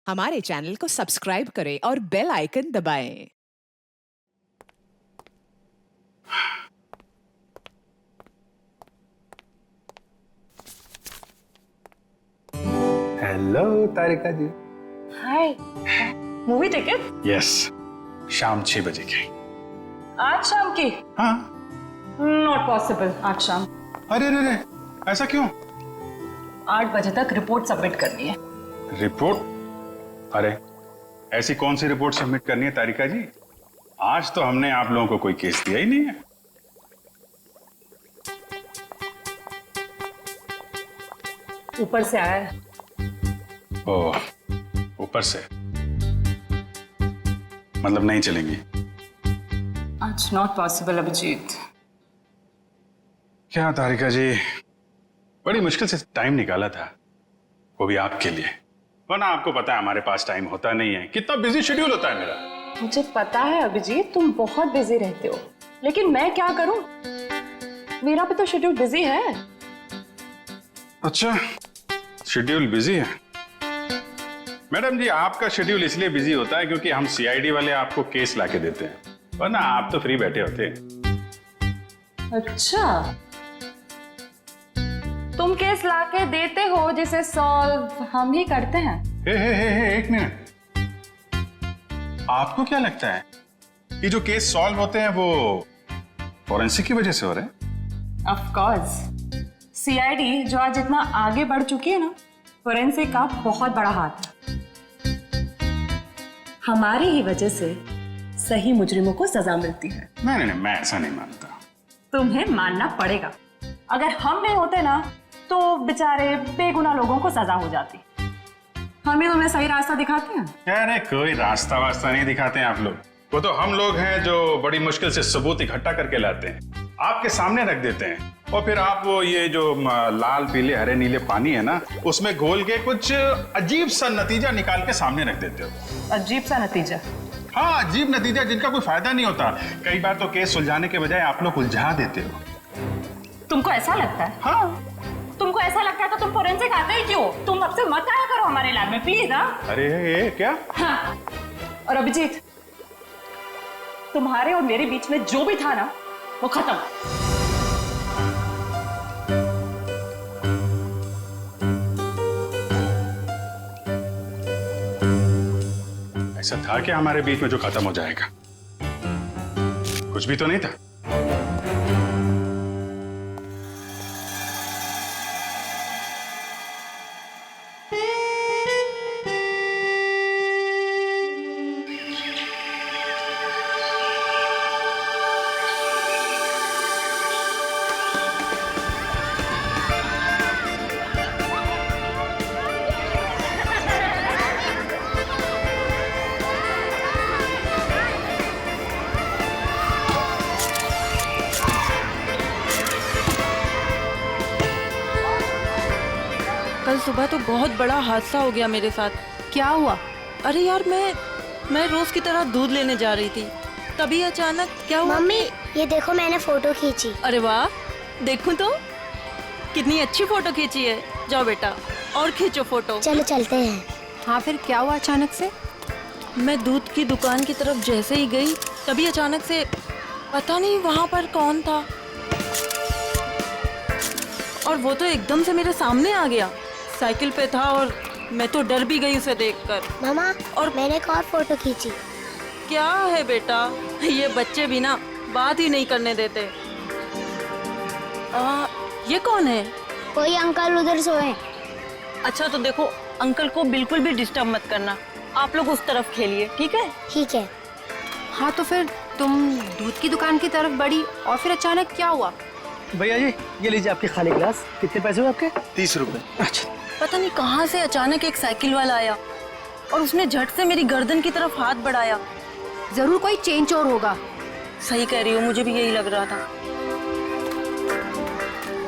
हमारे चैनल को सब्सक्राइब करें और बेल आइकन दबाएं। हेलो तारिका जी। हाय, मूवी टिकट? यस, शाम 6 बजे की। आज शाम की? हाँ। नॉट पॉसिबल आज शाम। अरे अरे अरे, ऐसा क्यों? 8 बजे तक रिपोर्ट सबमिट करनी है। रिपोर्ट? अरे ऐसी कौन सी रिपोर्ट सबमिट करनी है तारिका जी? आज तो हमने आप लोगों को कोई केस दिया ही नहीं है। ऊपर से आया है। ओह, ऊपर से मतलब नहीं चलेंगी? आज नॉट पॉसिबल अभिजीत। क्या तारिका जी, बड़ी मुश्किल से टाइम निकाला था, वो भी आपके लिए। वरना आपको पता है हमारे पास टाइम होता नहीं है, कितना बिजी शेड्यूल होता है मेरा। मुझे पता है अभिजीत, तुम बहुत बिजी रहते हो, लेकिन मैं क्या करूं? मेरा भी तो शेड्यूल बिजी है। अच्छा, शेड्यूल बिजी है? मैडम जी, आपका शेड्यूल इसलिए बिजी होता है क्योंकि हम सीआईडी वाले आपको केस लाके देते हैं, वरना आप तो फ्री बैठे होते। अच्छा, तुम केस लाके देते हो जिसे सॉल्व हम ही करते हैं। हे, एक मिनट। आपको क्या लगता है कि जो केस सॉल्व होते हैं वो फॉरेंसिक की वजह से हो रहे हैं? ऑफ कोर्स, सीआईडी जो आज इतना आगे बढ़ चुकी है ना, फोरेंसिक का बहुत बड़ा हाथ है। हमारी ही वजह से सही मुजरिमों को सजा मिलती है। नहीं, मैं ऐसा नहीं मानता। तुम्हें मानना पड़ेगा। अगर हम नहीं होते ना तो बेचारे बेगुनाह लोगों को सजा हो जाती। हम ही तुम्हें सही रास्ता दिखाते हैं। अरे कोई रास्ता वास्ता नहीं दिखाते हैं आप लोग, वो तो हम लोग हैं जो बड़ी मुश्किल से सबूत इकट्ठा करके लाते हैं, आपके सामने रख देते हैं, और फिर आप वो ये जो लाल पीले हरे नीले पानी है ना, उसमें घोल के कुछ अजीब सा नतीजा निकाल के सामने रख देते हो। अजीब सा नतीजा? हाँ, अजीब नतीजा जिनका कोई फायदा नहीं होता। कई बार तो केस सुलझाने के बजाय आप लोग उलझा देते हो। तुमको ऐसा लगता है? हाँ। तुमको ऐसा लगता है तो तुम फोरेंसिक आते ही क्यों? तुम अब से मत आया करो हमारे लैब में प्लीज। अरे ये क्या? हाँ। और अभिजीत, तुम्हारे और मेरे बीच में जो भी था ना, वो खत्म। ऐसा था क्या हमारे बीच में जो खत्म हो जाएगा? कुछ भी तो नहीं था। कल सुबह तो बहुत बड़ा हादसा हो गया मेरे साथ। क्या हुआ? अरे यार, मैं रोज की तरह दूध लेने जा रही थी, तभी अचानक क्या हुआ? मम्मी, ये देखो मैंने फोटो खींची। अरे वाह, देखूं तो कितनी अच्छी फोटो खींची है। जाओ बेटा और खींचो फोटो। चलो चलते हैं। हाँ, फिर क्या हुआ अचानक से? मैं दूध की दुकान की तरफ जैसे ही गई, तभी अचानक से पता नहीं वहां पर कौन था, और वो तो एकदम से मेरे सामने आ गया। साइकिल पे था और मैं तो डर भी गई उसे देखकर। मामा, और मैंने एक और फोटो खींची। क्या है बेटा, ये बच्चे भी ना बात ही नहीं करने देते। ये कौन है? कोई अंकल उधर सोए। अच्छा तो देखो, अंकल को बिल्कुल भी डिस्टर्ब मत करना, आप लोग उस तरफ खेलिए, ठीक है? ठीक है। हाँ, तो फिर तुम दूध की दुकान की तरफ बढ़ी और फिर अचानक क्या हुआ? भैया जी, ये लीजिए आपके खाली गिलास। कितने पैसे हुए आपके? 30 रुपए। अच्छा। पता नहीं कहाँ से अचानक एक साइकिल वाला आया और उसने झट से मेरी गर्दन की तरफ हाथ बढ़ाया। जरूर कोई चेन चोर होगा। सही कह रही हो, मुझे भी यही लग रहा था।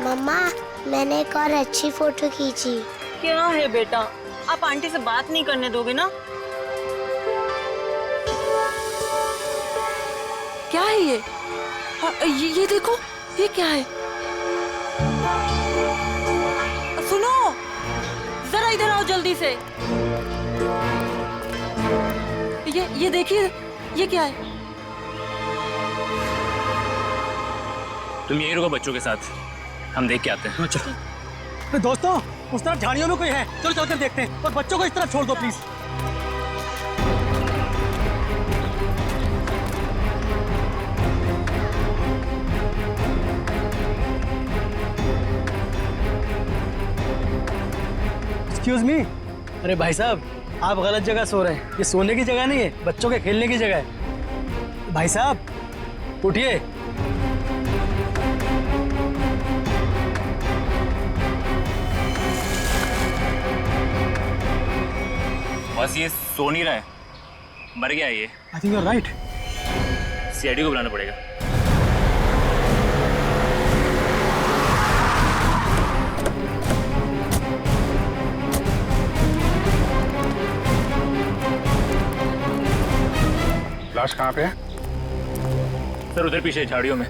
मम्मा, मैंने एक और अच्छी फोटो खींची। क्या है बेटा, आप आंटी से बात नहीं करने दोगे ना? क्या है ये? ये देखो, ये क्या है? सुनो, जरा इधर आओ जल्दी से। ये देखिए, ये क्या है? तुम यहीं रुको बच्चों के साथ, हम देख के आते हैं। तो दोस्तों, उस तरफ झाड़ियों में कोई है, चलो चलकर देखते हैं। और बच्चों को इस तरफ छोड़ दो प्लीज। Excuse me. अरे भाई साहब, आप गलत जगह सो रहे हैं। ये सोने की जगह नहीं है, बच्चों के खेलने की जगह है। भाई साहब उठिए। बस ये सो नहीं रहा है, मर गया ये। I think you are right. CID को बुलाना पड़ेगा। लाश कहाँ पे है? सर उधर पीछे झाड़ियों में।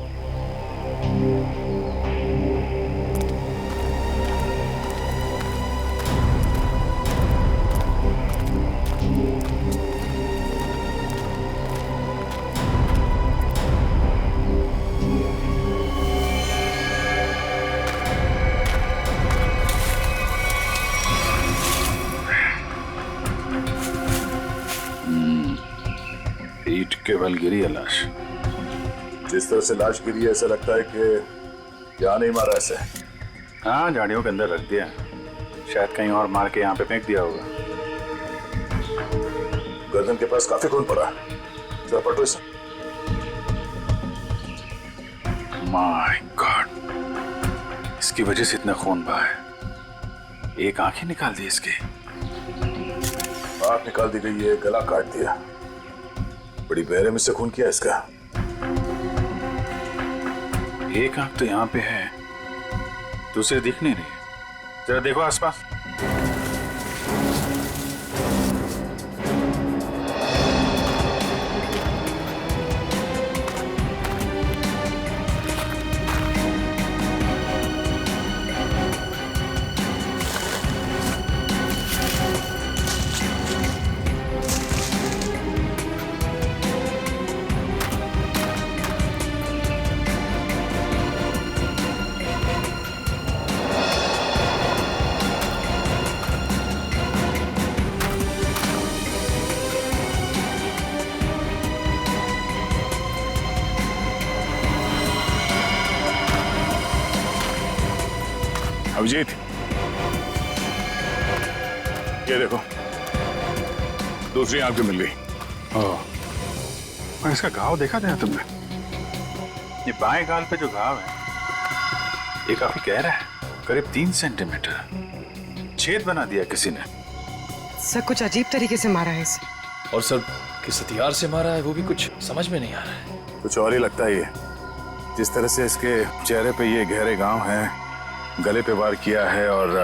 ईंट के बल गिरी है लाश। जिस तरह से लाश गिरी है, ऐसा लगता है कि यहाँ नहीं मारा ऐसे। हाँ, झाड़ियों के अंदर रख दिया, शायद कहीं और मार के यहाँ पे फेंक दिया होगा। गर्दन के पास काफी खून पड़ा, जरा पटो इसे। माय गॉड, इसकी वजह से इतना खून बहा है। एक आंख ही निकाल दी इसकी। आंख निकाल दी गई है, गला काट दिया। बड़ी बेरहमी से खून किया इसका। एक आंख तो यहाँ पे है, दूसरी दिख नहीं रही। जरा देखो आसपास। अभिजीत, ये देखो, दूसरी आंख भी मिल गई। और इसका घाव देखा था तुमने? ये बाएं गाल पे जो घाव है, ये काफी गहरा है, करीब 3 सेंटीमीटर। छेद बना दिया किसी ने। सर कुछ अजीब तरीके से मारा है इसे। और सर किस हथियार से मारा है वो भी कुछ समझ में नहीं आ रहा है। कुछ और ही लगता है ये। जिस तरह से इसके चेहरे पे ये गहरे घाव हैं, गले पे वार किया है और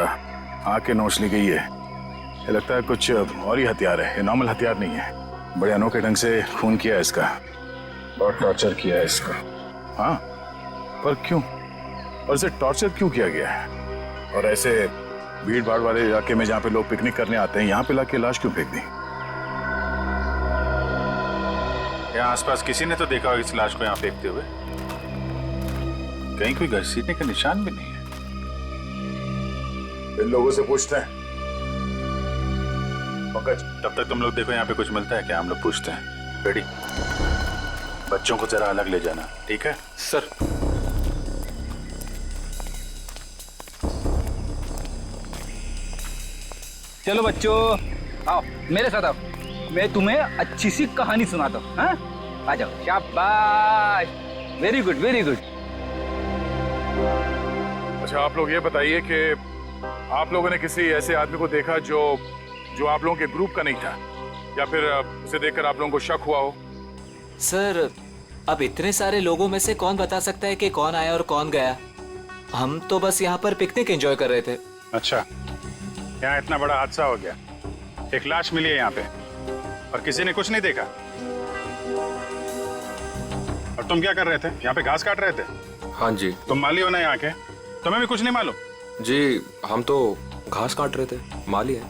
आंखें नोच ली गई है, ये लगता है कुछ और ही हथियार है। ये नॉर्मल हथियार नहीं है। बड़े अनोखे ढंग से खून किया है इसका, बहुत टॉर्चर किया है इसका। हाँ, पर क्यों? और इसे टॉर्चर क्यों किया गया है? और ऐसे भीड़ भाड़ वाले इलाके में जहाँ पे लोग पिकनिक करने आते हैं, यहाँ पे लाके लाश क्यों फेंक दी? यहाँ आसपास किसी ने तो देखा होगा इस लाश को यहाँ फेंकते हुए। कहीं कोई घसीटने का निशान भी नहीं है। इन लोगों से पूछते हैं। पंकज, तब तक तुम लोग देखो यहाँ पे कुछ मिलता है क्या, हम लोग पूछते हैं। रेडी? बच्चों को जरा अलग ले जाना, ठीक है? सर चलो बच्चों, आओ मेरे साथ आओ, मैं तुम्हें अच्छी सी कहानी सुनाता हूँ। हाँ, आ जाओ। शाबाश, वेरी गुड वेरी गुड। अच्छा, आप लोग ये बताइए कि आप लोगों ने किसी ऐसे आदमी को देखा जो आप लोगों के ग्रुप का नहीं था, या फिर उसे देखकर आप लोगों को शक हुआ हो? सर अब इतने सारे लोगों में से कौन बता सकता है कि कौन आया और कौन गया। हम तो बस यहाँ पर पिकनिक एंजॉय कर रहे थे। अच्छा, यहाँ इतना बड़ा हादसा हो गया, एक लाश मिली है यहाँ पे और किसी ने कुछ नहीं देखा। और तुम क्या कर रहे थे? यहाँ पे घास काट रहे थे? हाँ जी। तुम माली हो ना यहाँ के, तुम्हें भी कुछ नहीं मालूम? जी हम तो घास काट रहे थे, माली है।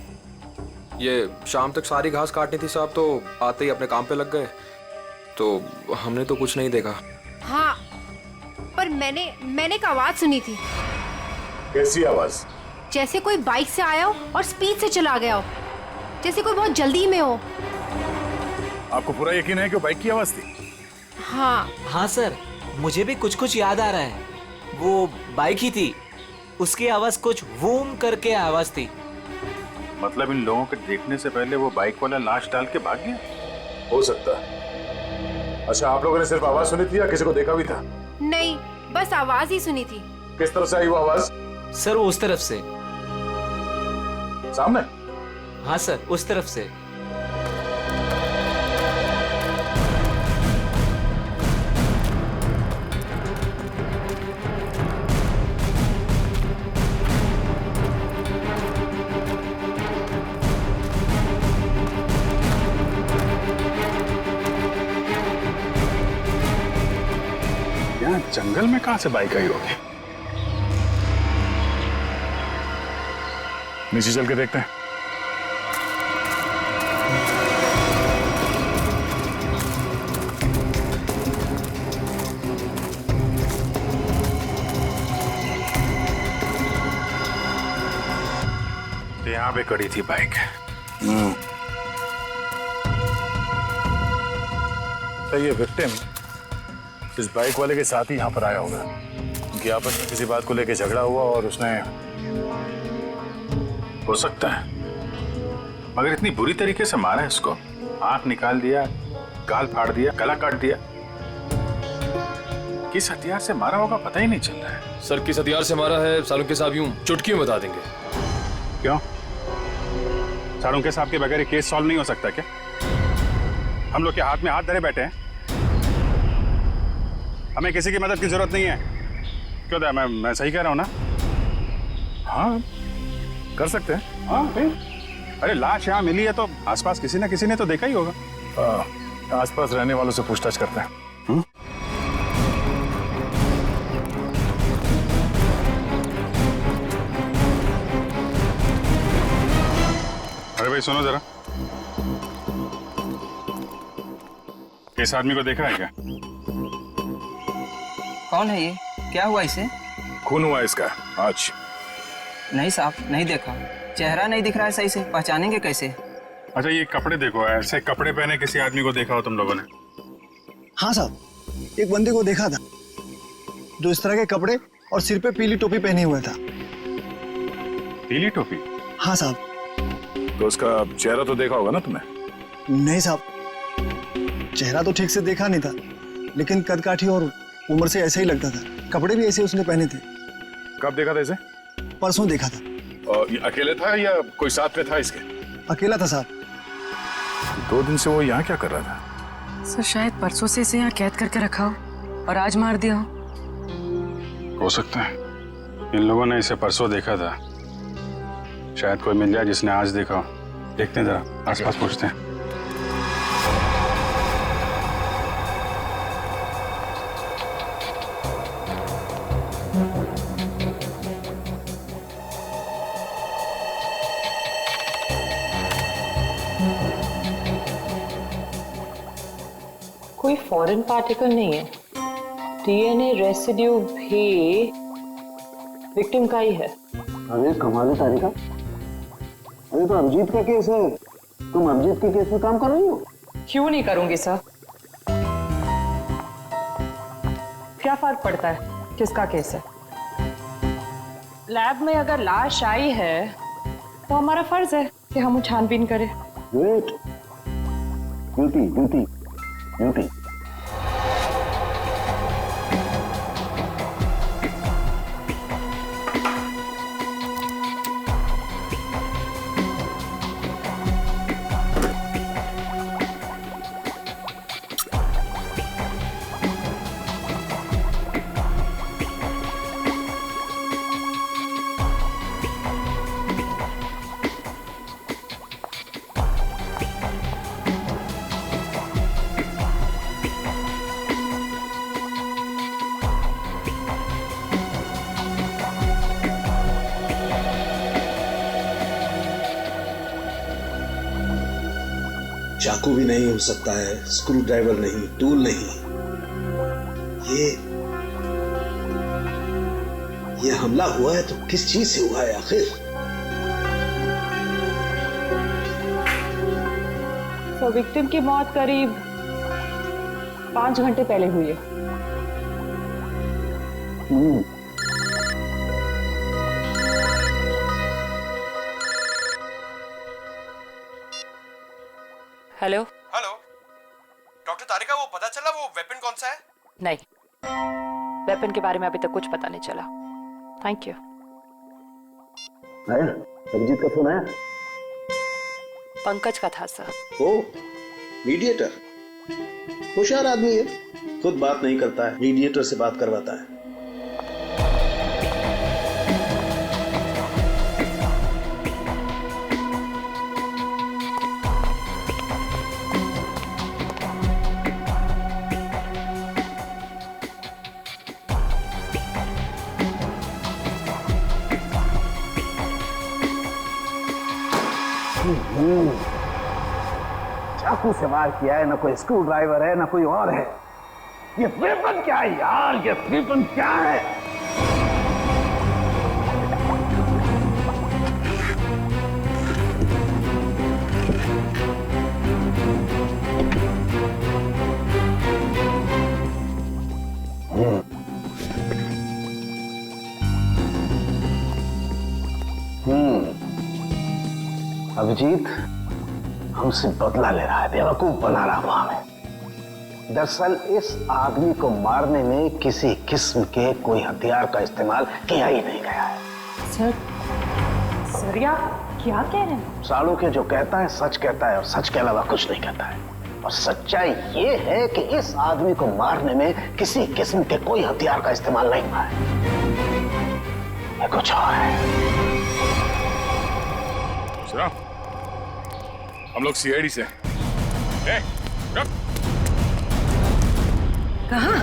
ये शाम तक सारी घास काटनी थी साहब, तो आते ही अपने काम पे लग गए, तो हमने तो कुछ नहीं देखा। हाँ, पर मैंने एक आवाज सुनी थी। कैसी आवाज? जैसे कोई बाइक से आया हो और स्पीड से चला गया हो, जैसे कोई बहुत जल्दी में हो। आपको पूरा यकीन है कि वो बाइक की आवाज थी? हाँ हाँ सर, मुझे भी कुछ कुछ याद आ रहा है। वो बाइक ही थी, उसकी आवाज कुछ वूम करके आवाज थी। मतलब इन लोगों के देखने से पहले वो बाइक वाला लाश डाल के भाग गया? हो सकता है। अच्छा, आप लोगों ने सिर्फ आवाज सुनी थी या किसी को देखा भी था? नहीं, बस आवाज ही सुनी थी। किस तरफ से आई वो आवाज? सर वो उस तरफ से। सामने? हाँ सर, उस तरफ से। यहाँ जंगल में कहाँ से बाइक आई होगी? नीचे चल के देखते हैं। तो यहाँ पे खड़ी थी बाइक। तो ये विक्टिम इस बाइक वाले के साथ ही यहाँ पर आया होगा। उनकी आपस में किसी बात को लेकर झगड़ा हुआ और उसने, हो सकता है, मगर इतनी बुरी तरीके से मारा है इसको। आंख निकाल दिया, गाल फाड़ दिया, गला काट दिया। किस हथियार से मारा होगा पता ही नहीं चल रहा है। सर किस हथियार से मारा है सालुंके साहब यूं चुटकी में बता देंगे। क्यों? सालुंके साहब के बगैर केस सॉल्व नहीं हो सकता क्या? हम लोग के हाथ में हाथ धरे बैठे हैं, हमें किसी की मदद की जरूरत नहीं है। क्यों दया, मैं सही कह रहा हूं ना? हाँ कर सकते हैं। हाँ फिर, अरे लाश यहाँ मिली है तो आसपास किसी ना किसी ने तो देखा ही होगा। आसपास रहने वालों से पूछताछ करते हैं। अरे भाई सुनो जरा, इस आदमी को देखा है क्या? कौन है ये? क्या हुआ इसे? खून हुआ इसका आज। नहीं साहब, नहीं देखा। चेहरा नहीं दिख रहा है सही से, पहचानेंगे कैसे? अच्छा ये कपड़े देखो, ऐसे कपड़े पहने किसी आदमी को देखा हो तुम लोगों ने? हाँ साहब, एक बंदे को देखा था जो इस तरह के कपड़े और सिर पे पीली टोपी पहने हुआ था। पीली टोपी? हाँ साहब। तो उसका चेहरा तो देखा होगा ना तुमने? नहीं साहब, चेहरा तो ठीक से देखा नहीं था, लेकिन कद काठी और उम्र से ऐसा ही लगता था। कपड़े भी ऐसे उसने पहने थे। कब देखा था इसे? परसों देखा था। और ये अकेले था या कोई साथ में था इसके? अकेला था साहब। 2 दिन से वो यहाँ क्या कर रहा था? सर शायद परसों से इसे यहाँ कैद करके रखा हो और आज मार दिया हो सकता है इन लोगों ने इसे परसों देखा था। शायद कोई मिल जाए जिसने आज देखा हो। देखते हैं जरा, आसपास पूछते हैं। कोई फॉरेन पार्टिकल नहीं है। डीएनए रेसिड्यू भी विक्टिम का ही है। अरे कमाल है तारिका, अरे तो अभिजीत का केस है, तुम अभिजीत के केस में काम कर रही हो? क्यों नहीं करूंगी सर? क्या फर्क पड़ता है किसका केस है? लैब में अगर लाश आई है तो हमारा फर्ज है कि हम छानबीन करें। Wait, duty duty duty. चाकू भी नहीं हो सकता है, स्क्रू ड्राइवर नहीं, टूल नहीं। ये हमला हुआ है तो किस चीज से हुआ है आखिर? तो विक्टिम की मौत करीब 5 घंटे पहले हुई है। हेलो हेलो डॉक्टर तारिका, वो पता चला वो वेपन कौन सा है? नहीं, वेपन के बारे में अभी तक कुछ पता नहीं चला। Thank you. आया अभिजीत का फोन आया? पंकज का था सर। ओ मीडिएटर, होशियार आदमी है, खुद बात नहीं करता है, मीडिएटर से बात करवाता है। चाकू से वार किया है, ना कोई स्क्रू ड्राइवर है, ना कोई और है। ये वेपन क्या है यार? ये वेपन क्या है? अभिजीत हमसे बदला ले रहा है, बेवकूफ बना रहा हुआ हमें। दरअसल इस आदमी को मारने में किसी किस्म के कोई हथियार का इस्तेमाल किया ही नहीं गया है। सर या क्या कह रहे हैं? सालों के जो कहता है सच कहता है, और सच के अलावा कुछ नहीं कहता है। और सच्चाई ये है कि इस आदमी को मारने में किसी किस्म के कोई हथियार का इस्तेमाल नहीं हुआ है। ये कुछ और है। सुना, हम लोग सीआईडी से। कहाँ?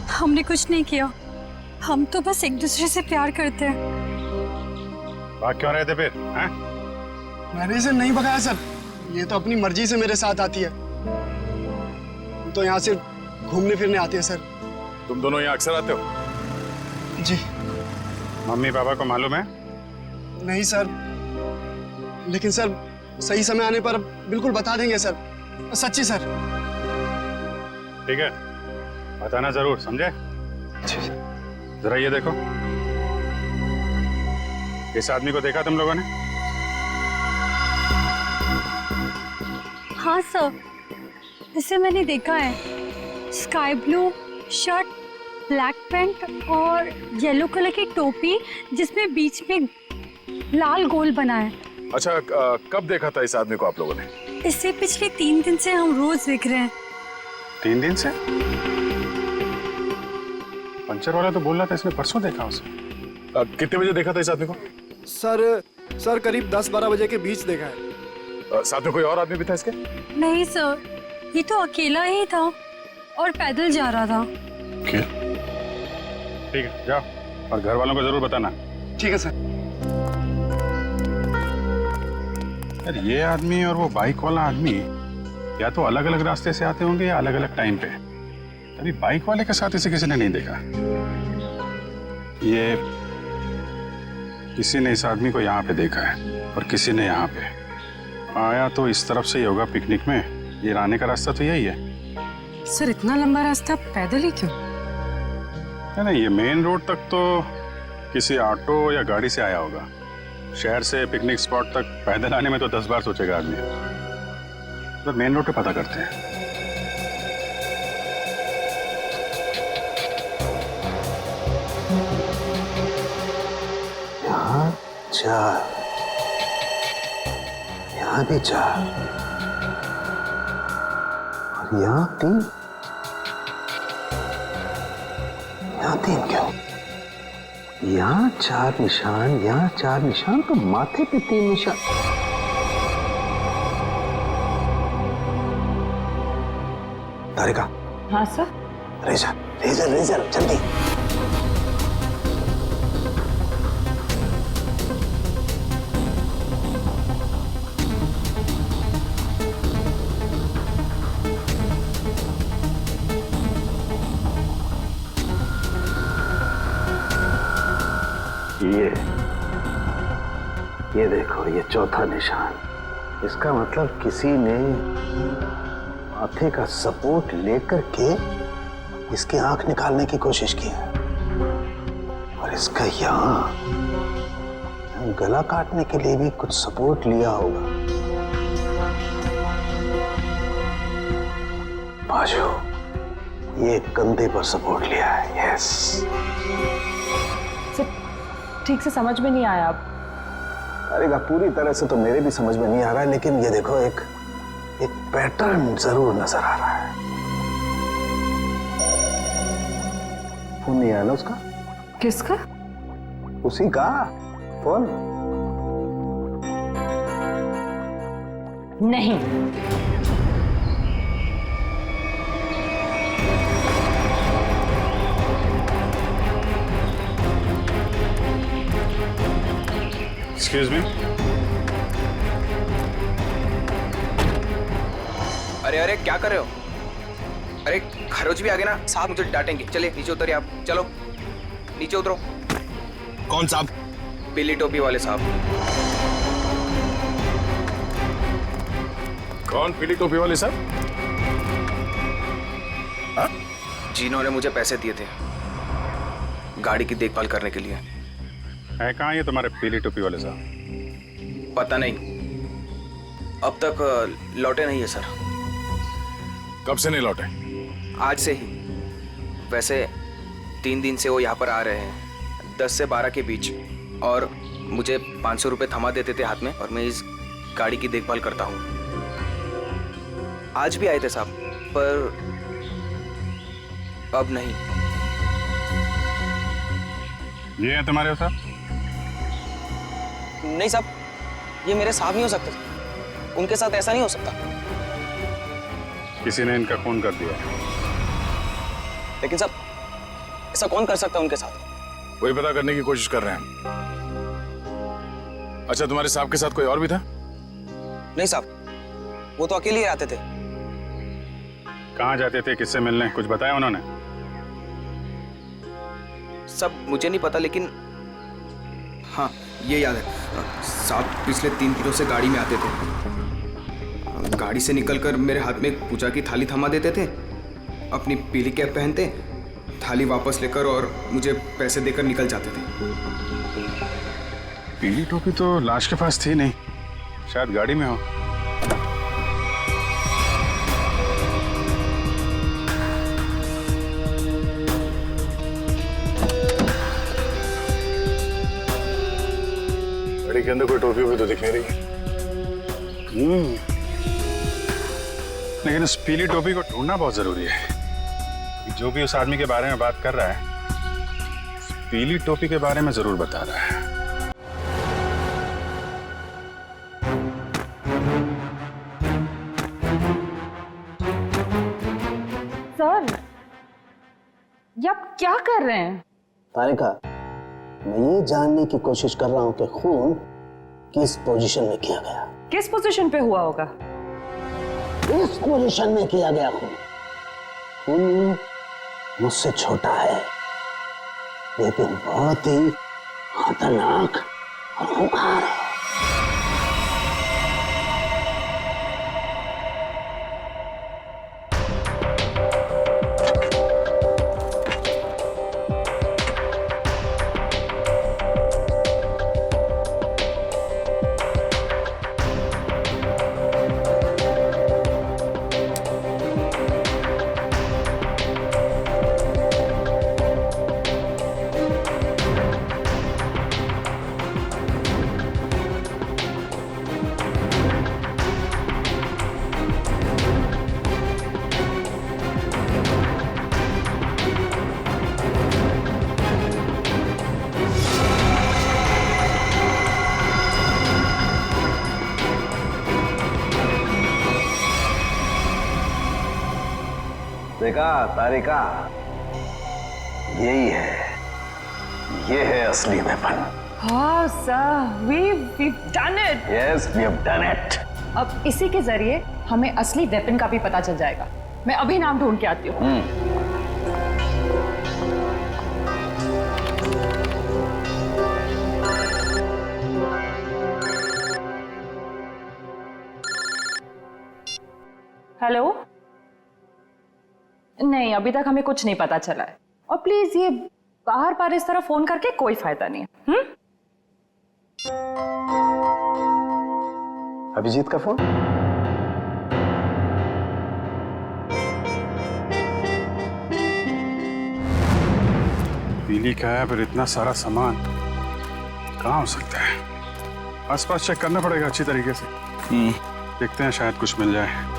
हमने कुछ नहीं किया, हम तो बस एक दूसरे से प्यार करते हैं। भाग क्यों रहे थे फिर? हैं? मैंने इसे नहीं भगाया सर, ये तो अपनी मर्जी से मेरे साथ आती है। तो यहाँ सिर्फ घूमने फिरने आती है सर। तुम दोनों यहाँ अक्सर आते हो? जी। मम्मी पापा को मालूम है? नहीं सर, लेकिन सर सही समय आने पर बिल्कुल बता देंगे सर, सच्ची सर। ठीक है, बताना जरूर, समझे? जरा ये देखो, इस आदमी को देखा तुम लोगों ने? हाँ सर, इसे मैंने देखा है। Sky blue shirt, black pant और येलो कलर की टोपी जिसमें बीच में लाल गोल बना है। अच्छा, कब देखा था इस आदमी को आप लोगों ने? इससे पिछले 3 दिन से हम रोज देख रहे हैं। 3 दिन से? पंचर वाला तो बोल रहा था इसने परसों देखा उसे। कितने बजे देखा था इस आदमी को? सर करीब 10-12 बजे के बीच देखा है। साथ में कोई और आदमी भी था इसके? नहीं सर, ये तो अकेला ही था और पैदल जा रहा था। ठीक है, जाओ और घर वालों को जरूर बताना। ठीक है सर। यार ये आदमी और वो बाइक वाला आदमी या तो अलग अलग रास्ते से आते होंगे या अलग अलग टाइम पे। अभी बाइक वाले के साथ इसे किसी ने नहीं देखा। ये किसी ने इस आदमी को यहाँ पे देखा है और किसी ने यहाँ पे। आया तो इस तरफ से ही होगा पिकनिक में। ये आने का रास्ता तो यही है। सर इतना लंबा रास्ता पैदल ही क्यों? नहीं, ये मेन रोड तक तो किसी ऑटो या गाड़ी से आया होगा। शहर से पिकनिक स्पॉट तक पैदल आने में तो 10 बार सोचेगा आदमी। तो मेन रोड पे पता करते हैं। यहाँ 4, यहाँ भी 4 और यहाँ 3। यहाँ 3 क्यों? यहाँ 4 निशान, यहाँ 4 निशान, तो माथे पे 3 निशान। तारिका। हाँ सर। रेजर रेजर रेजर जल्दी। ये देखो, ये चौथा निशान। इसका मतलब किसी ने माथे का सपोर्ट लेकर के इसकी आंख निकालने की कोशिश की है। और इसका यहाँ गला काटने के लिए भी कुछ सपोर्ट लिया होगा। बाजू, ये कंधे पर सपोर्ट लिया है। यस। ठीक से समझ में नहीं आया। अब अरे पूरी तरह से तो मेरे भी समझ में नहीं आ रहा है, लेकिन ये देखो एक पैटर्न जरूर नजर आ रहा है। फोन नहीं आया ना उसका? किसका? उसी का फोन। नहीं। Excuse me. अरे अरे क्या कर रहे हो? अरे खरोच भी आ गए ना साहब, मुझे डांटेंगे। चलिए नीचे उतरिए आप। चलो नीचे उतरो। कौन साहब? पीली टोपी वाले साहब। कौन पीली टोपी वाले साहब? जिन्होंने मुझे पैसे दिए थे गाड़ी की देखभाल करने के लिए। है कहाँ ये तुम्हारे पीली टोपी वाले साहब? पता नहीं, अब तक लौटे नहीं है सर। कब से नहीं लौटे? आज से ही। वैसे 3 दिन से वो यहाँ पर आ रहे हैं, 10 से 12 के बीच, और मुझे 500 रुपये थमा देते थे हाथ में, और मैं इस गाड़ी की देखभाल करता हूँ। आज भी आए थे साहब, पर अब नहीं। ये है तुम्हारे साहब? नहीं साहब, ये मेरे साहब नहीं हो सकते। उनके साथ ऐसा नहीं हो सकता। किसी ने इनका खून कर दिया। लेकिन साहब, ऐसा कौन कर सकता है उनके साथ? वही पता करने की कोशिश कर रहे हैं। अच्छा, तुम्हारे साहब के साथ कोई और भी था? नहीं साहब, वो तो अकेले ही आते थे। कहाँ जाते थे, किससे मिलने, कुछ बताया उन्होंने? सब मुझे नहीं पता, लेकिन हाँ ये याद है साहब, पिछले 3 दिनों से गाड़ी में आते थे। गाड़ी से निकलकर मेरे हाथ में पूजा की थाली थमा देते थे, अपनी पीली कैप पहनते, थाली वापस लेकर और मुझे पैसे देकर निकल जाते थे। पीली टोपी तो लाश के पास थी नहीं, शायद गाड़ी में हो। गाड़ी के अंदर कोई टोपी हुई तो दिख नहीं रही। लेकिन उस पीली टोपी को ढूंढना बहुत जरूरी है। जो भी उस आदमी के बारे में बात कर रहा है, उस पीली टोपी के बारे में जरूर बता रहा है। सर, ये आप क्या कर रहे हैं? तारिका, मैं ये जानने की कोशिश कर रहा हूं कि खून किस पोजीशन में किया गया। किस पोजीशन पे हुआ होगा? इस पोजीशन में किया गया खून। खून मुझसे छोटा है, लेकिन बहुत ही खतरनाक और खूंखार है। देखा तारिका, यही है, ये है असली वेपन। हाँ sir, we've done it. Yes, we have done it. अब इसी के जरिए हमें असली वेपन का भी पता चल जाएगा। मैं अभी नाम ढूंढ के आती हूँ। हेलो। नहीं, अभी तक हमें कुछ नहीं पता चला है। और प्लीज ये बाहर बार इस तरह फोन करके कोई फायदा नहीं है। अभिजीत का फोन? पीली का है, पर इतना सारा सामान कहाँ हो सकता है? आसपास चेक करना पड़ेगा अच्छी तरीके से। देखते हैं, शायद कुछ मिल जाए।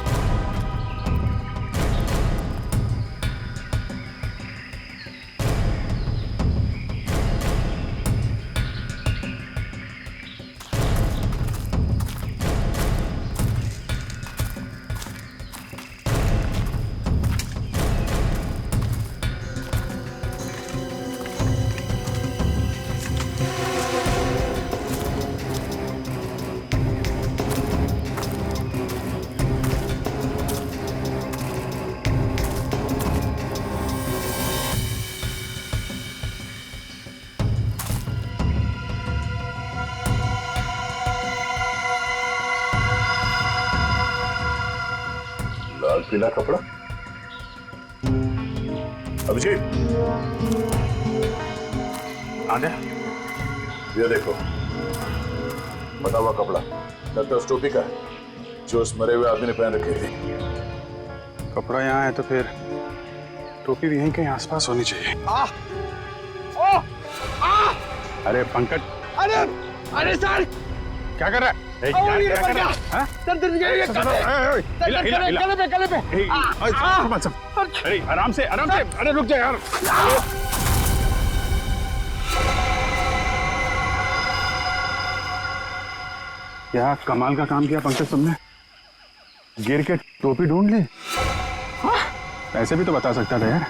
लाल पीला कपड़ा। अभिजीत, आगे ये देखो, बटा हुआ कपड़ा लगता है उस टोपी का है जो उस मरे हुए आदमी ने पहन रखी थी। कपड़ा यहाँ है तो फिर टोपी भी यहीं कहीं आसपास होनी चाहिए। अरे पंकज, अरे सर, क्या कर रहा है? अरे आराम से, अरे रुक जा यार। क्या कमाल का काम किया पंकज तुमने, गिर के टोपी ढूंढ ली। ऐसे भी तो बता सकता था यार।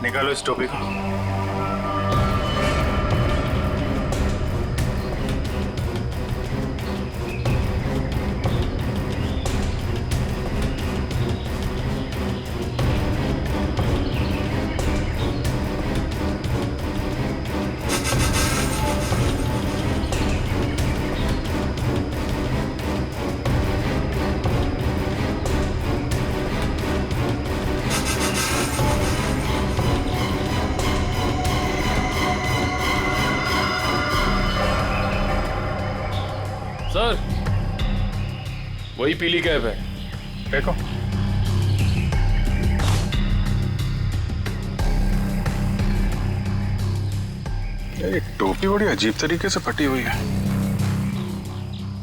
निकालो इस टोपी को। सर, वही पीली कैब है। देखो, ये टोपी बड़ी अजीब तरीके से फटी हुई है।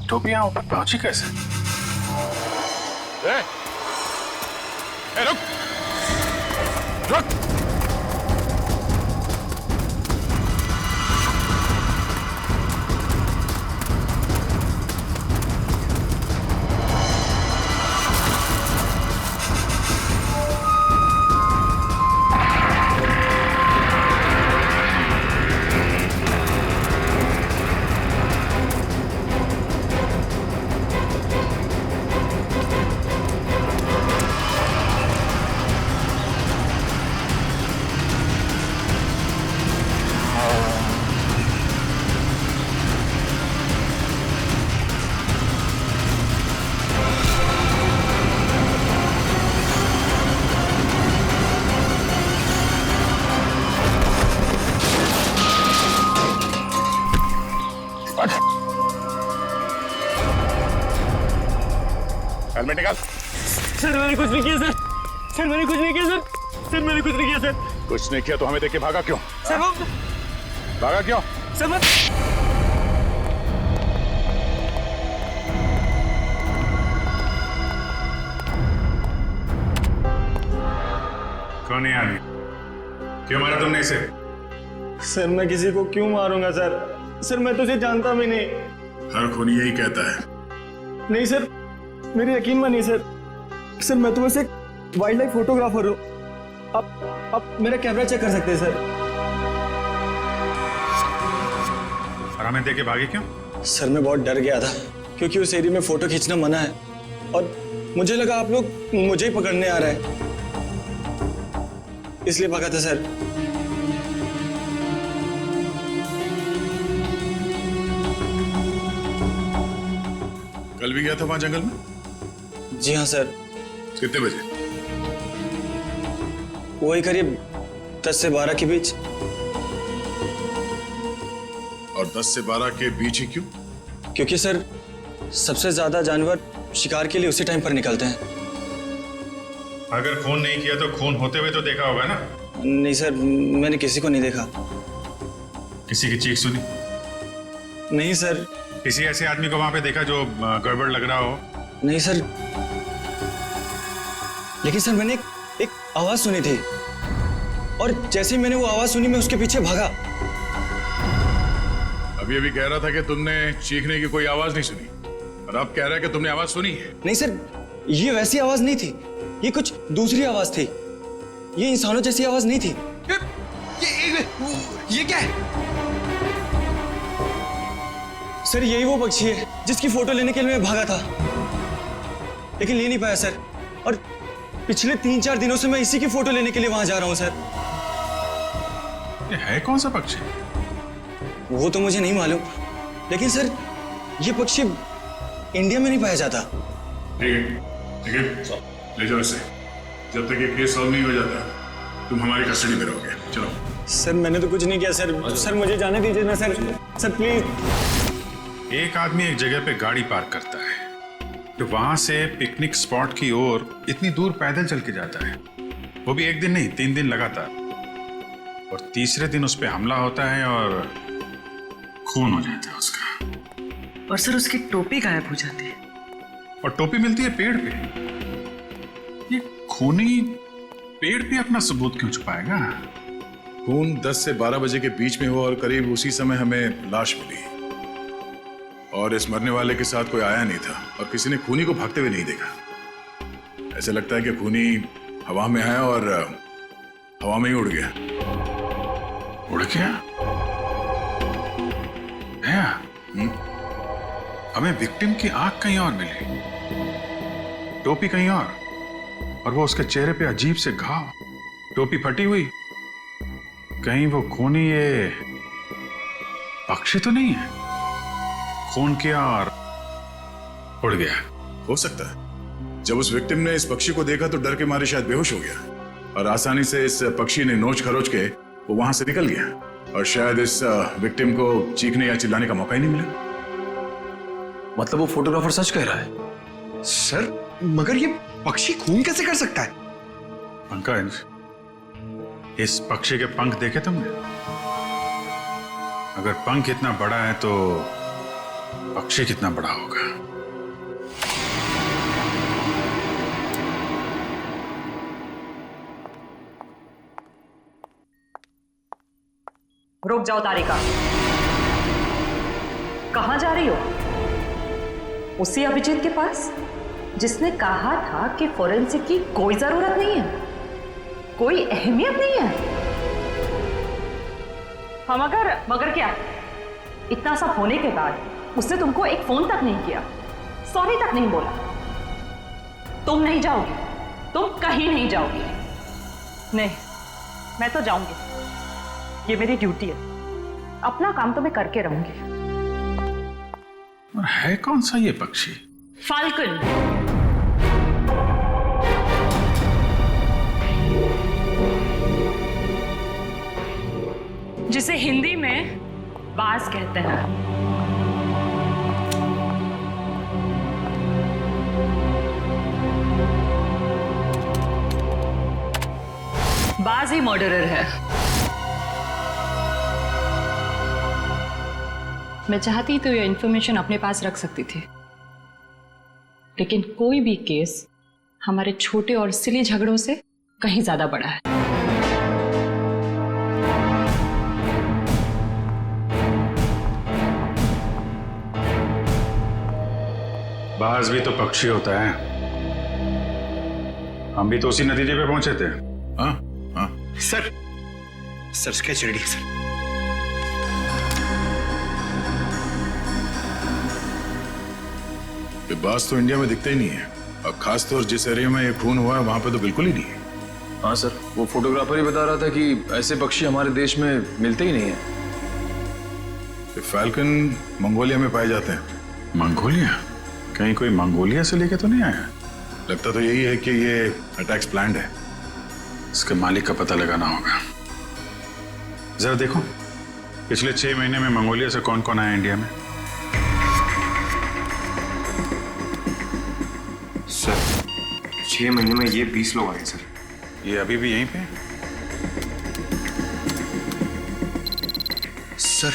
टोपी यहाँ ऊपर पहुंची कैसे? रुक रुक। हेलमेट निकाल। सर मैंने कुछ नहीं किया सर। सर मैंने कुछ नहीं किया सर। सर मैंने कुछ नहीं किया सर। कुछ नहीं किया तो हमें देख के भागा क्यों? सर वो भागा क्यों? सर मैं कौन है आदमी? क्यों मारा तुमने इसे? सर मैं किसी को क्यों मारूंगा सर? सर मैं तो उसे जानता भी नहीं। हर खूनी यही कहता है। नहीं सर, मेरी यकीन मानिए सर। सर मैं तो वैसे वाइल्ड लाइफ फोटोग्राफर हूँ। आप मेरा कैमरा चेक कर सकते हैं सर। और हमें देख के भागे क्यों? सर मैं बहुत डर गया था क्योंकि उस एरिया में फोटो खींचना मना है और मुझे लगा आप लोग मुझे ही पकड़ने आ रहे हैं, इसलिए भागा था सर। कल भी गया था वहां जंगल में? जी हाँ सर। कितने बजे? वही करीब 10 से 12 के बीच। और 10 से 12 के बीच ही क्यों? क्योंकि सर सबसे ज्यादा जानवर शिकार के लिए उसी टाइम पर निकलते हैं। अगर खून नहीं किया तो खून होते हुए तो देखा होगा ना? नहीं सर, मैंने किसी को नहीं देखा। किसी की चीख सुनी? नहीं सर। किसी ऐसे आदमी को वहां पे देखा जो गड़बड़ लग रहा हो? नहीं सर, लेकिन सर मैंने एक आवाज सुनी थी और जैसे ही मैंने वो आवाज सुनी मैं उसके पीछे भागा। अभी अभी कह रहा था कि तुमने चीखने की कोई आवाज नहीं सुनी और अब कह रहा है कि तुमने आवाज सुनी है। नहीं सर, ये वैसी आवाज नहीं थी, ये कुछ दूसरी आवाज थी। ये इंसानों जैसी आवाज नहीं थी। ये क्या है? सर यही वो पक्षी है जिसकी फोटो लेने के लिए मैं भागा था, लेकिन ले नहीं पाया सर। और पिछले 3-4 दिनों से मैं इसी की फोटो लेने के लिए वहां जा रहा हूं सर। ये है कौन सा पक्षी? वो तो मुझे नहीं मालूम, लेकिन सर ये पक्षी इंडिया में नहीं पाया जाता। ठीक है, ले जाओ इसे। जब तक ये केस सॉल्व नहीं हो जाता तुम हमारी कस्टडी में रहोगे। चलो। सर मैंने तो कुछ नहीं किया सर। सर मुझे जाने दीजिए ना सर। Sir please. एक आदमी एक जगह पे गाड़ी पार्क करता है तो वहां से पिकनिक स्पॉट की ओर इतनी दूर पैदल चल के जाता है, वो भी एक दिन नहीं 3 दिन लगातार, और तीसरे दिन उस पर हमला होता है और खून हो जाता है उसका। और सर उसकी टोपी गायब हो जाती है। और टोपी मिलती है पेड़ पे। ये खूनी पेड़ पे अपना सबूत क्यों छुपाएगा? खून 10 से 12 बजे के बीच में हो और करीब उसी समय हमें लाश मिली और इस मरने वाले के साथ कोई आया नहीं था और किसी ने खूनी को भागते हुए नहीं देखा। ऐसा लगता है कि खूनी हवा में आया और हवा में ही उड़ गया। उड़ गया? हमें विक्टिम की आंख कहीं और मिली, टोपी कहीं और वो उसके चेहरे पे अजीब से घाव, टोपी फटी हुई। कहीं वो खूनी ये पक्षी तो नहीं है? खून किया और उड़ गया। हो सकता है जब उस विक्टिम ने इस पक्षी को देखा तो डर के मारे शायद बेहोश हो गया और आसानी से इस पक्षी ने नोच खरोच के वो वहां से निकल गया और शायद इस विक्टिम को चीखने या चिल्लाने का मौका ही नहीं मिला। मतलब वो फोटोग्राफर सच कह रहा है? सर मगर ये पक्षी खून कैसे कर सकता है? पंकज, इस पक्षी के पंख देखे तुमने? अगर पंख इतना बड़ा है तो पक्षी कितना बड़ा होगा? रुक जाओ तारिका, कहां जा रही हो? उसी अभिजीत के पास जिसने कहा था कि फोरेंसिक की कोई जरूरत नहीं है, कोई अहमियत नहीं है। हाँ मगर क्या? इतना सब होने के बाद उसने तुमको एक फोन तक नहीं किया, सॉरी तक नहीं बोला। तुम नहीं जाओगी, तुम कहीं नहीं जाओगी। नहीं, मैं तो जाऊंगी, ये मेरी ड्यूटी है। अपना काम तो मैं करके रहूंगी। और है कौन सा ये पक्षी? फाल्कन। जिसे हिंदी में बाज कहते हैं। बाज ही मर्डरर है। मैं चाहती तो ये इंफॉर्मेशन अपने पास रख सकती थी, लेकिन कोई भी केस हमारे छोटे और सिली झगड़ों से कहीं ज्यादा बड़ा है। बाज भी तो पक्षी होता है। हम भी तो उसी नतीजे पे पहुंचे थे। हाँ हाँ सर स्केच रेडी है सर। बाज तो इंडिया में दिखते ही नहीं है और खासतौर जिस एरिया में ये खून हुआ है वहां पे तो बिल्कुल ही नहीं है। हाँ सर, वो फोटोग्राफर ही बता रहा था कि ऐसे पक्षी हमारे देश में मिलते ही नहीं है। फाल्कन मंगोलिया में पाए जाते हैं। मंगोलिया? कहीं कोई मंगोलिया से लेके तो नहीं आया? लगता तो यही है कि ये अटैक्स प्लान्ड है। इसके मालिक का पता लगाना होगा। जरा देखो पिछले 6 महीने में मंगोलिया से कौन कौन आया इंडिया में। सर 6 महीने में ये 20 लोग आए सर। ये अभी भी यहीं पे? सर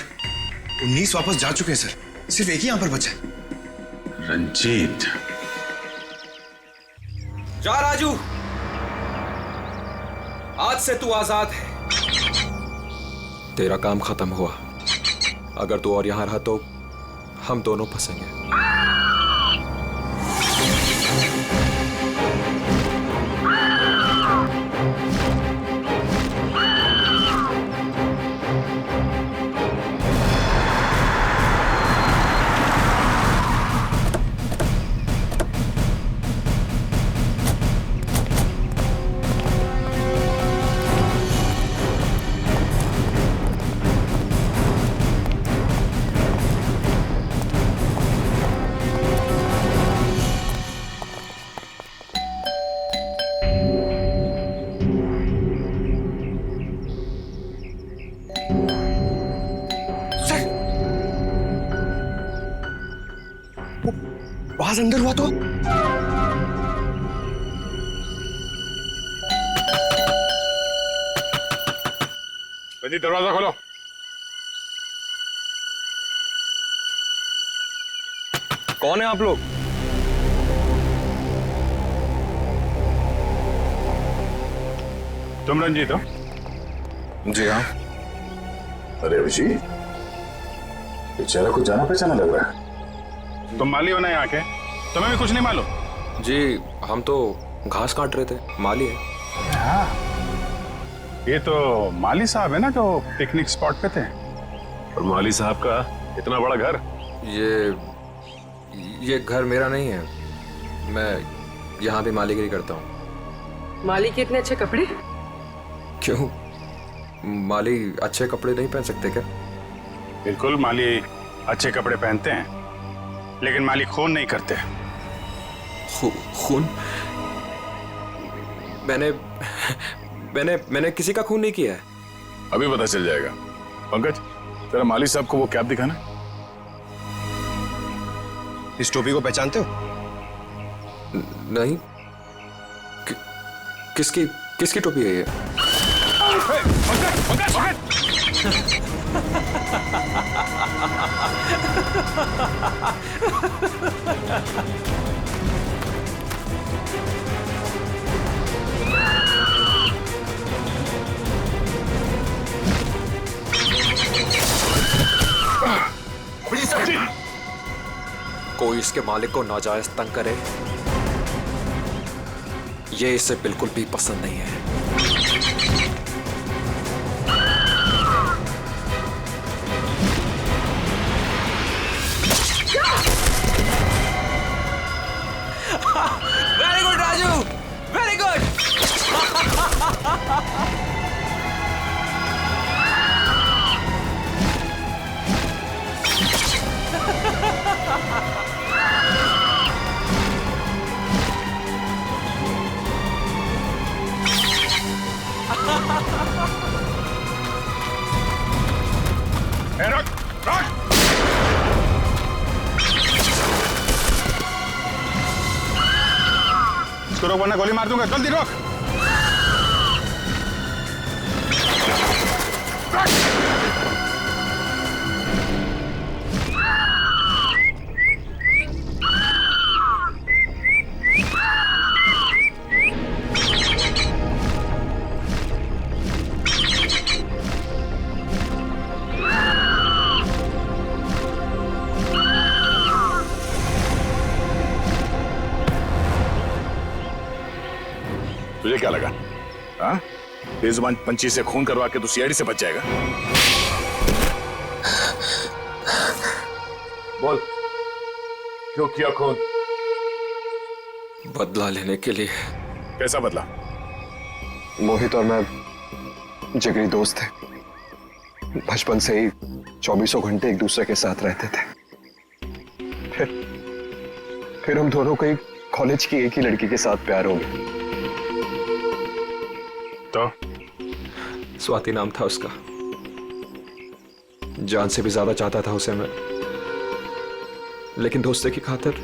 19 वापस जा चुके हैं सर, सिर्फ एक ही यहां पर बचा है। रंजीत। जा राजू, आज से तू आजाद है। तेरा काम खत्म हुआ। अगर तू और यहां रहा तो हम दोनों फंसेंगे। आवाज अंदर हुआ तो? रंजीत दरवाजा खोलो। कौन है आप लोग? तुम रंजीत हो? जी हाँ। अरे अभिजीत, ये चेहरा कुछ जाना पहचाना लग रहा है। तुम माली हो ना यहाँ के? तुम्हें भी कुछ नहीं मालूम? जी हम तो घास काट रहे थे, माली है। हाँ, ये तो माली साहब है ना जो पिकनिक स्पॉट पे थे। और माली साहब का इतना बड़ा घर? ये घर मेरा नहीं है, मैं यहाँ भी मालीगिरी करता हूँ। माली के इतने अच्छे कपड़े? क्यों, माली अच्छे कपड़े नहीं पहन सकते क्या? बिल्कुल, माली अच्छे कपड़े पहनते हैं, लेकिन माली खून नहीं करते। खून? मैंने किसी का खून नहीं किया है। अभी पता चल जाएगा। पंकज, तेरा माली साहब को वो कैप दिखाना। इस टोपी को पहचानते हो? नहीं। किसकी टोपी है ये? कोई इसके मालिक को नाजायज तंग करे, ये इसे बिल्कुल भी पसंद नहीं है। Very good Raju, very good. रुक, रुक। इसको रोक वरना गोली मार दूंगा। जल्दी रोक। तुझे क्या लगा? हाँ, बेजुबान पंछी से खून करवा के तू सीआईडी से बच जाएगा? बोल, क्यों किया खून? बदला लेने के लिए। कैसा बदला? मोहित और मैं जिगरी दोस्त थे, बचपन से ही 24 घंटे एक दूसरे के साथ रहते थे। फिर हम दोनों को एक कॉलेज की एक ही लड़की के साथ प्यार हो गया। तो स्वाति नाम था उसका। जान से भी ज्यादा चाहता था उसे मैं, लेकिन दोस्ती की खातिर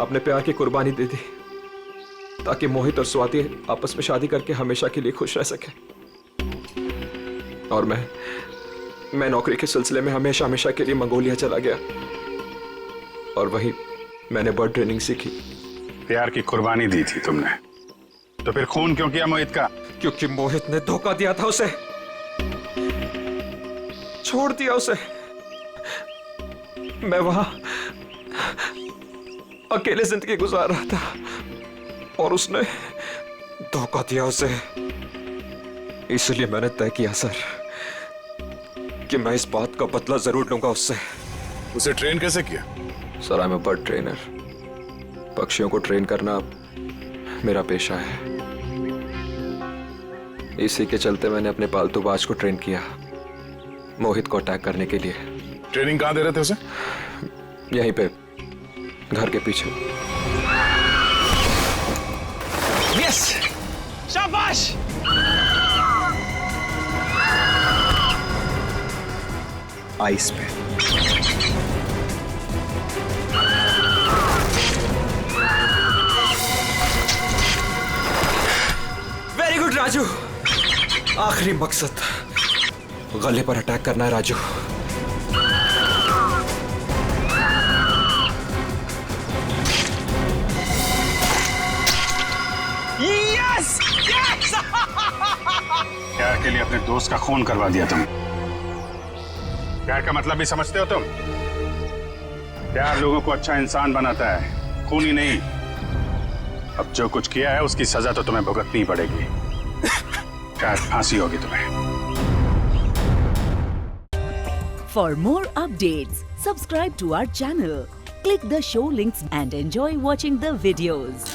अपने प्यार की कुर्बानी दे दी ताकि मोहित और स्वाति आपस में शादी करके हमेशा के लिए खुश रह सके। और मैं नौकरी के सिलसिले में हमेशा हमेशा के लिए मंगोलिया चला गया और वहीं मैंने बर्ड ट्रेनिंग सीखी। प्यार की कुर्बानी दी थी तुमने, तो फिर खून क्यों किया मोहित का? क्योंकि मोहित ने धोखा दिया था उसे, छोड़ दिया उसे। मैं वहां अकेले जिंदगी गुजार रहा था और उसने धोखा दिया उसे। इसलिए मैंने तय किया सर कि मैं इस बात का बदला जरूर लूंगा उससे। उसे ट्रेन कैसे किया? Sir, I am a bird trainer. पक्षियों को ट्रेन करना मेरा पेशा है। इसी के चलते मैंने अपने पालतू बाज को ट्रेन किया मोहित को अटैक करने के लिए। ट्रेनिंग कहां दे रहे थे उसे? यहीं पे, घर के पीछे। यस, शाबाश। आइस पे। Very good Raju. आखिरी मकसद गले पर अटैक करना है राजू। Yes yes. प्यार के लिए अपने दोस्त का खून करवा दिया तुम। प्यार का मतलब भी समझते हो तुम? प्यार लोगों को अच्छा इंसान बनाता है, खूनी नहीं। अब जो कुछ किया है उसकी सजा तो तुम्हें भुगतनी पड़ेगी। शायद फांसी होगी तुम्हें। For more updates, subscribe to our channel, click the show links and enjoy watching the videos.